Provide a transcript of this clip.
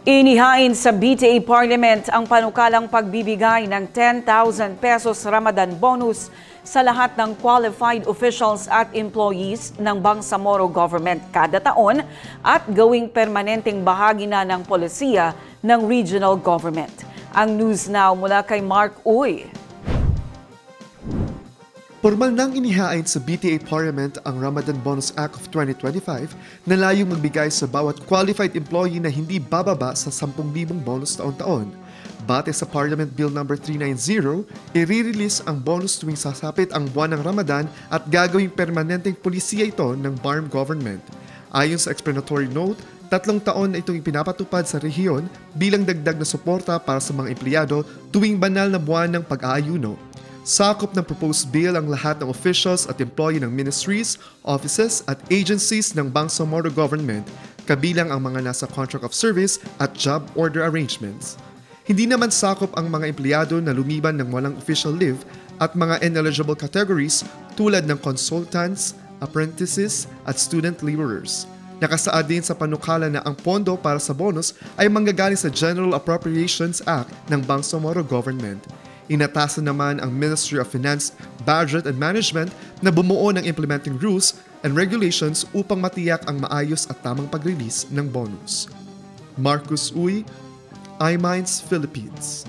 Inihain sa BTA Parliament ang panukalang pagbibigay ng 10,000 pesos Ramadan bonus sa lahat ng qualified officials at employees ng Bangsamoro Government kada taon at gawing permanenteng bahagi na ng polisiya ng regional government. Ang News Now mula kay Mark Uy. Formal nang inihain sa BTA Parliament ang Ramadan Bonus Act of 2025 na layong magbigay sa bawat qualified employee na hindi bababa sa 10,000 bonus taon-taon. Bate sa Parliament Bill No. 390, i-release ang bonus tuwing sasapit ang buwan ng Ramadan at gagawing permanenteng polisiya ito ng BARM government. Ayon sa explanatory note, 3 taon na itong ipinapatupad sa rehiyon bilang dagdag na suporta para sa mga empleyado tuwing banal na buwan ng pag-aayuno. Sakop ng proposed bill ang lahat ng officials at employee ng ministries, offices at agencies ng Bangsamoro Government, kabilang ang mga nasa contract of service at job order arrangements. Hindi naman sakop ang mga empleyado na lumiban ng walang official leave at mga ineligible categories tulad ng consultants, apprentices at student laborers. Nakasaad din sa panukala na ang pondo para sa bonus ay manggagaling sa General Appropriations Act ng Bangsamoro Government. Inatasan naman ang Ministry of Finance, Budget and Management na bumuo ng implementing rules and regulations upang matiyak ang maayos at tamang pag-release ng bonus. Marcus Uy, iMinds Philippines.